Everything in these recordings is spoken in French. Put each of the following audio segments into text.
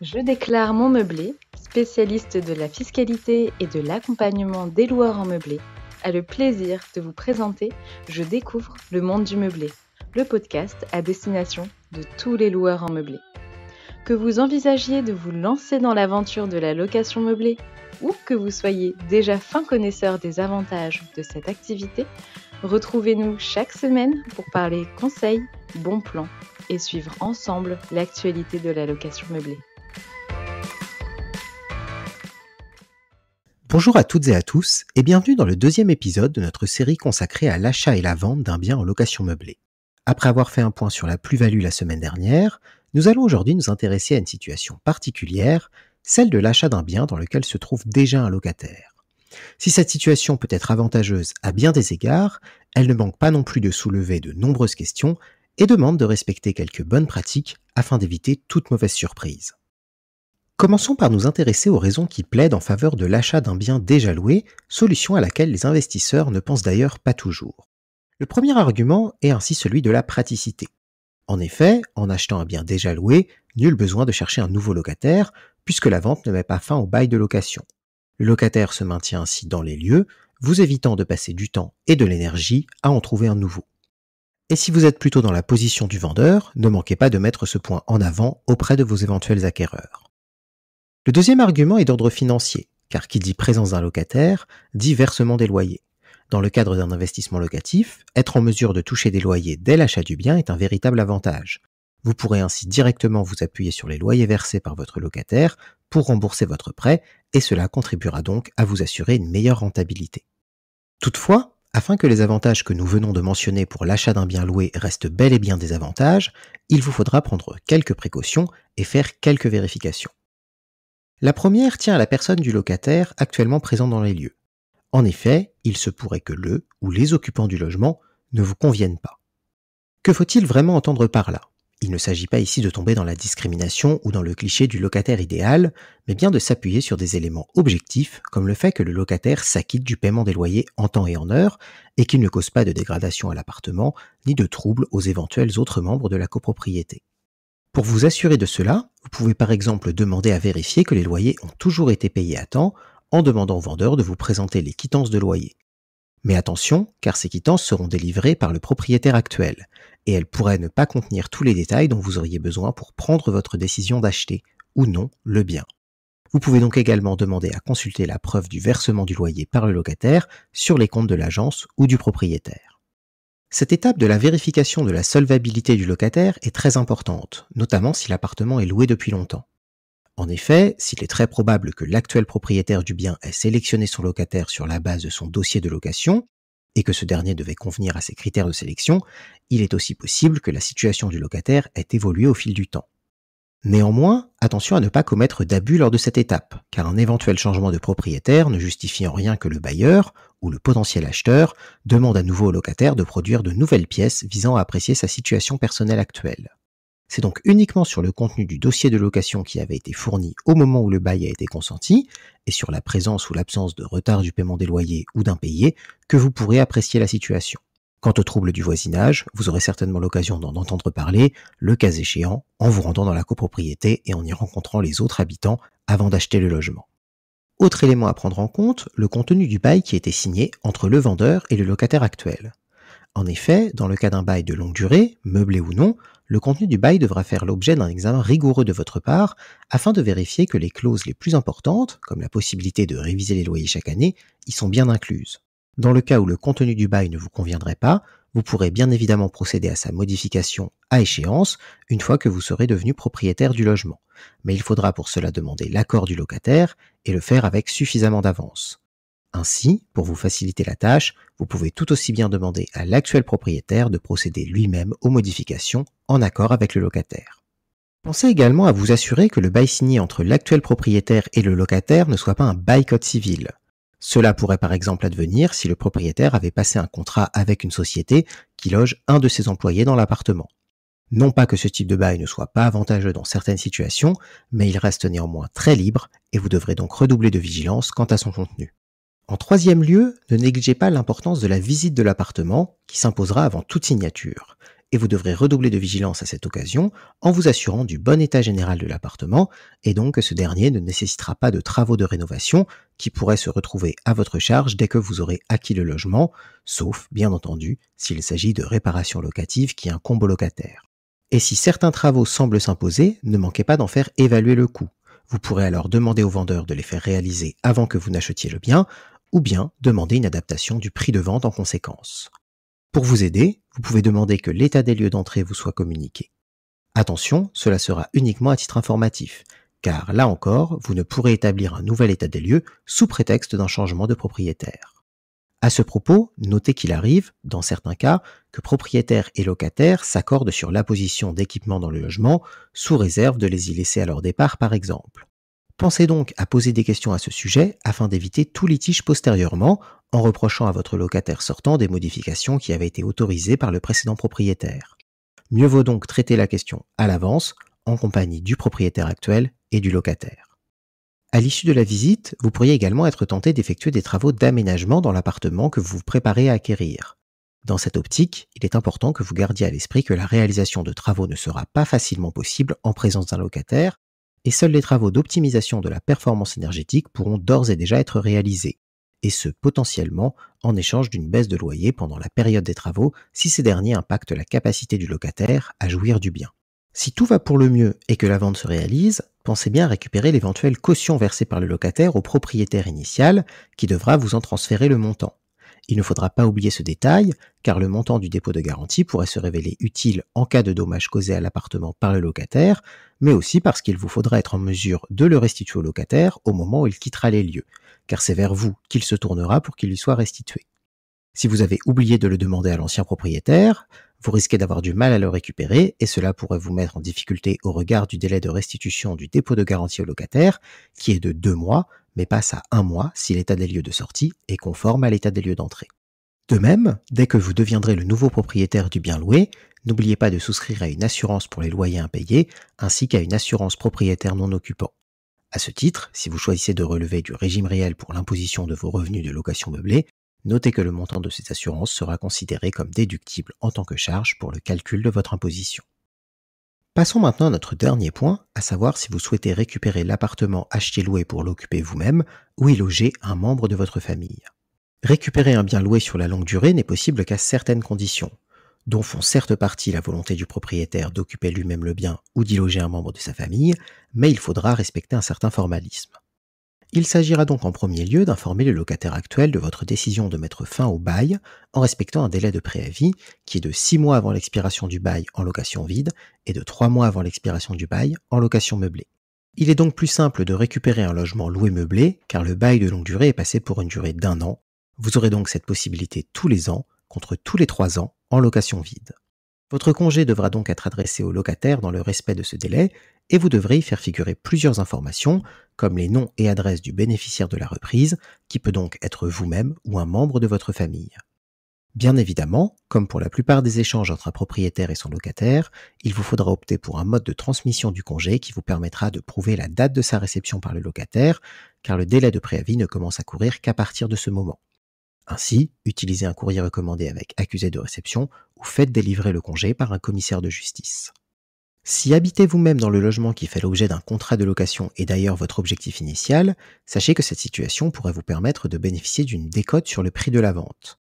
Je déclare mon meublé, spécialiste de la fiscalité et de l'accompagnement des loueurs en meublé, a le plaisir de vous présenter Je découvre le monde du meublé, le podcast à destination de tous les loueurs en meublé. Que vous envisagiez de vous lancer dans l'aventure de la location meublée ou que vous soyez déjà fin connaisseur des avantages de cette activité, retrouvez-nous chaque semaine pour parler conseils, bons plans et suivre ensemble l'actualité de la location meublée. Bonjour à toutes et à tous et bienvenue dans le deuxième épisode de notre série consacrée à l'achat et la vente d'un bien en location meublée. Après avoir fait un point sur la plus-value la semaine dernière, nous allons aujourd'hui nous intéresser à une situation particulière, celle de l'achat d'un bien dans lequel se trouve déjà un locataire. Si cette situation peut être avantageuse à bien des égards, elle ne manque pas non plus de soulever de nombreuses questions et demande de respecter quelques bonnes pratiques afin d'éviter toute mauvaise surprise. Commençons par nous intéresser aux raisons qui plaident en faveur de l'achat d'un bien déjà loué, solution à laquelle les investisseurs ne pensent d'ailleurs pas toujours. Le premier argument est ainsi celui de la praticité. En effet, en achetant un bien déjà loué, nul besoin de chercher un nouveau locataire, puisque la vente ne met pas fin au bail de location. Le locataire se maintient ainsi dans les lieux, vous évitant de passer du temps et de l'énergie à en trouver un nouveau. Et si vous êtes plutôt dans la position du vendeur, ne manquez pas de mettre ce point en avant auprès de vos éventuels acquéreurs. Le deuxième argument est d'ordre financier, car qui dit présence d'un locataire, dit versement des loyers. Dans le cadre d'un investissement locatif, être en mesure de toucher des loyers dès l'achat du bien est un véritable avantage. Vous pourrez ainsi directement vous appuyer sur les loyers versés par votre locataire pour rembourser votre prêt, et cela contribuera donc à vous assurer une meilleure rentabilité. Toutefois, afin que les avantages que nous venons de mentionner pour l'achat d'un bien loué restent bel et bien des avantages, il vous faudra prendre quelques précautions et faire quelques vérifications. La première tient à la personne du locataire actuellement présent dans les lieux. En effet, il se pourrait que le ou les occupants du logement ne vous conviennent pas. Que faut-il vraiment entendre par là ? Il ne s'agit pas ici de tomber dans la discrimination ou dans le cliché du locataire idéal, mais bien de s'appuyer sur des éléments objectifs comme le fait que le locataire s'acquitte du paiement des loyers en temps et en heure et qu'il ne cause pas de dégradation à l'appartement ni de troubles aux éventuels autres membres de la copropriété. Pour vous assurer de cela, vous pouvez par exemple demander à vérifier que les loyers ont toujours été payés à temps en demandant au vendeur de vous présenter les quittances de loyer. Mais attention, car ces quittances seront délivrées par le propriétaire actuel, et elles pourraient ne pas contenir tous les détails dont vous auriez besoin pour prendre votre décision d'acheter, ou non, le bien. Vous pouvez donc également demander à consulter la preuve du versement du loyer par le locataire sur les comptes de l'agence ou du propriétaire. Cette étape de la vérification de la solvabilité du locataire est très importante, notamment si l'appartement est loué depuis longtemps. En effet, s'il est très probable que l'actuel propriétaire du bien ait sélectionné son locataire sur la base de son dossier de location, et que ce dernier devait convenir à ses critères de sélection, il est aussi possible que la situation du locataire ait évolué au fil du temps. Néanmoins, attention à ne pas commettre d'abus lors de cette étape, car un éventuel changement de propriétaire ne justifie en rien que le bailleur, ou le potentiel acheteur, demande à nouveau au locataire de produire de nouvelles pièces visant à apprécier sa situation personnelle actuelle. C'est donc uniquement sur le contenu du dossier de location qui avait été fourni au moment où le bail a été consenti, et sur la présence ou l'absence de retard du paiement des loyers ou d'impayés, que vous pourrez apprécier la situation. Quant aux troubles du voisinage, vous aurez certainement l'occasion d'en entendre parler, le cas échéant, en vous rendant dans la copropriété et en y rencontrant les autres habitants avant d'acheter le logement. Autre élément à prendre en compte, le contenu du bail qui a été signé entre le vendeur et le locataire actuel. En effet, dans le cas d'un bail de longue durée, meublé ou non, le contenu du bail devra faire l'objet d'un examen rigoureux de votre part afin de vérifier que les clauses les plus importantes, comme la possibilité de réviser les loyers chaque année, y sont bien incluses. Dans le cas où le contenu du bail ne vous conviendrait pas, vous pourrez bien évidemment procéder à sa modification à échéance une fois que vous serez devenu propriétaire du logement. Mais il faudra pour cela demander l'accord du locataire et le faire avec suffisamment d'avance. Ainsi, pour vous faciliter la tâche, vous pouvez tout aussi bien demander à l'actuel propriétaire de procéder lui-même aux modifications en accord avec le locataire. Pensez également à vous assurer que le bail signé entre l'actuel propriétaire et le locataire ne soit pas un bail code civil. Cela pourrait par exemple advenir si le propriétaire avait passé un contrat avec une société qui loge un de ses employés dans l'appartement. Non pas que ce type de bail ne soit pas avantageux dans certaines situations, mais il reste néanmoins très libre et vous devrez donc redoubler de vigilance quant à son contenu. En troisième lieu, ne négligez pas l'importance de la visite de l'appartement qui s'imposera avant toute signature. et vous devrez redoubler de vigilance à cette occasion en vous assurant du bon état général de l'appartement et donc que ce dernier ne nécessitera pas de travaux de rénovation qui pourraient se retrouver à votre charge dès que vous aurez acquis le logement, sauf, bien entendu, s'il s'agit de réparations locatives qui incombent au locataire. Et si certains travaux semblent s'imposer, ne manquez pas d'en faire évaluer le coût. Vous pourrez alors demander au vendeur de les faire réaliser avant que vous n'achetiez le bien, ou bien demander une adaptation du prix de vente en conséquence. Pour vous aider, vous pouvez demander que l'état des lieux d'entrée vous soit communiqué. Attention, cela sera uniquement à titre informatif, car là encore, vous ne pourrez établir un nouvel état des lieux sous prétexte d'un changement de propriétaire. À ce propos, notez qu'il arrive, dans certains cas, que propriétaires et locataires s'accordent sur l'apposition d'équipements dans le logement, sous réserve de les y laisser à leur départ par exemple. Pensez donc à poser des questions à ce sujet afin d'éviter tout litige postérieurement en reprochant à votre locataire sortant des modifications qui avaient été autorisées par le précédent propriétaire. Mieux vaut donc traiter la question à l'avance, en compagnie du propriétaire actuel et du locataire. À l'issue de la visite, vous pourriez également être tenté d'effectuer des travaux d'aménagement dans l'appartement que vous vous préparez à acquérir. Dans cette optique, il est important que vous gardiez à l'esprit que la réalisation de travaux ne sera pas facilement possible en présence d'un locataire, et seuls les travaux d'optimisation de la performance énergétique pourront d'ores et déjà être réalisés, et ce potentiellement en échange d'une baisse de loyer pendant la période des travaux si ces derniers impactent la capacité du locataire à jouir du bien. Si tout va pour le mieux et que la vente se réalise, pensez bien à récupérer l'éventuelle caution versée par le locataire au propriétaire initial qui devra vous en transférer le montant. Il ne faudra pas oublier ce détail, car le montant du dépôt de garantie pourrait se révéler utile en cas de dommages causés à l'appartement par le locataire, mais aussi parce qu'il vous faudra être en mesure de le restituer au locataire au moment où il quittera les lieux, car c'est vers vous qu'il se tournera pour qu'il lui soit restitué. Si vous avez oublié de le demander à l'ancien propriétaire, vous risquez d'avoir du mal à le récupérer et cela pourrait vous mettre en difficulté au regard du délai de restitution du dépôt de garantie au locataire, qui est de 2 mois, mais passe à 1 mois si l'état des lieux de sortie est conforme à l'état des lieux d'entrée. De même, dès que vous deviendrez le nouveau propriétaire du bien loué, n'oubliez pas de souscrire à une assurance pour les loyers impayés, ainsi qu'à une assurance propriétaire non occupant. À ce titre, si vous choisissez de relever du régime réel pour l'imposition de vos revenus de location meublée, notez que le montant de cette assurance sera considéré comme déductible en tant que charge pour le calcul de votre imposition. Passons maintenant à notre dernier point, à savoir si vous souhaitez récupérer l'appartement acheté-loué pour l'occuper vous-même ou y loger un membre de votre famille. Récupérer un bien loué sur la longue durée n'est possible qu'à certaines conditions, dont font certes partie la volonté du propriétaire d'occuper lui-même le bien ou d'y loger un membre de sa famille, mais il faudra respecter un certain formalisme. Il s'agira donc en premier lieu d'informer le locataire actuel de votre décision de mettre fin au bail en respectant un délai de préavis qui est de 6 mois avant l'expiration du bail en location vide et de 3 mois avant l'expiration du bail en location meublée. Il est donc plus simple de récupérer un logement loué meublé car le bail de longue durée est passé pour une durée d'1 an. Vous aurez donc cette possibilité tous les ans contre tous les 3 ans en location vide. Votre congé devra donc être adressé au locataire dans le respect de ce délai et vous devrez y faire figurer plusieurs informations comme les noms et adresses du bénéficiaire de la reprise, qui peut donc être vous-même ou un membre de votre famille. Bien évidemment, comme pour la plupart des échanges entre un propriétaire et son locataire, il vous faudra opter pour un mode de transmission du congé qui vous permettra de prouver la date de sa réception par le locataire, car le délai de préavis ne commence à courir qu'à partir de ce moment. Ainsi, utilisez un courrier recommandé avec accusé de réception ou faites délivrer le congé par un commissaire de justice. Si habitez vous-même dans le logement qui fait l'objet d'un contrat de location et d'ailleurs votre objectif initial, sachez que cette situation pourrait vous permettre de bénéficier d'une décote sur le prix de la vente.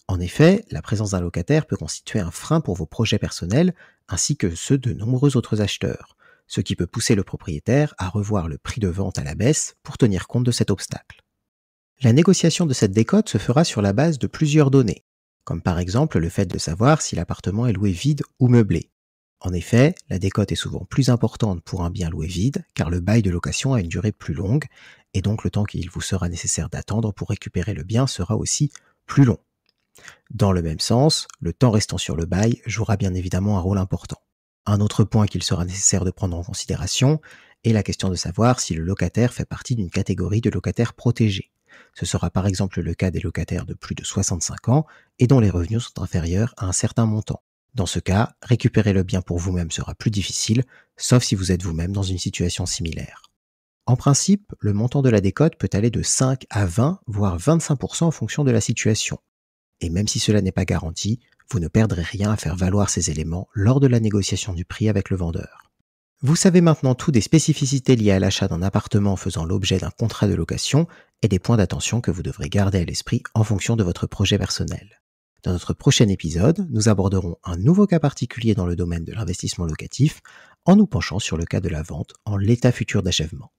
En effet, la présence d'un locataire peut constituer un frein pour vos projets personnels ainsi que ceux de nombreux autres acheteurs, ce qui peut pousser le propriétaire à revoir le prix de vente à la baisse pour tenir compte de cet obstacle. La négociation de cette décote se fera sur la base de plusieurs données, comme par exemple le fait de savoir si l'appartement est loué vide ou meublé. En effet, la décote est souvent plus importante pour un bien loué vide, car le bail de location a une durée plus longue, et donc le temps qu'il vous sera nécessaire d'attendre pour récupérer le bien sera aussi plus long. Dans le même sens, le temps restant sur le bail jouera bien évidemment un rôle important. Un autre point qu'il sera nécessaire de prendre en considération est la question de savoir si le locataire fait partie d'une catégorie de locataires protégés. Ce sera par exemple le cas des locataires de plus de 65 ans et dont les revenus sont inférieurs à un certain montant. Dans ce cas, récupérer le bien pour vous-même sera plus difficile, sauf si vous êtes vous-même dans une situation similaire. En principe, le montant de la décote peut aller de 5 à 20, voire 25% en fonction de la situation. Et même si cela n'est pas garanti, Vous ne perdrez rien à faire valoir ces éléments lors de la négociation du prix avec le vendeur. Vous savez maintenant tout des spécificités liées à l'achat d'un appartement faisant l'objet d'un contrat de location et des points d'attention que vous devrez garder à l'esprit en fonction de votre projet personnel. Dans notre prochain épisode, nous aborderons un nouveau cas particulier dans le domaine de l'investissement locatif en nous penchant sur le cas de la vente en l'état futur d'achèvement.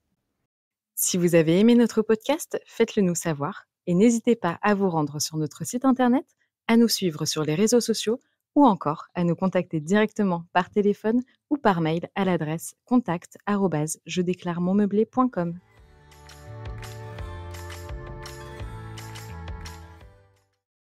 Si vous avez aimé notre podcast, faites-le nous savoir et n'hésitez pas à vous rendre sur notre site internet, à nous suivre sur les réseaux sociaux ou encore à nous contacter directement par téléphone ou par mail à l'adresse contact@jedéclaremonmeublé.com.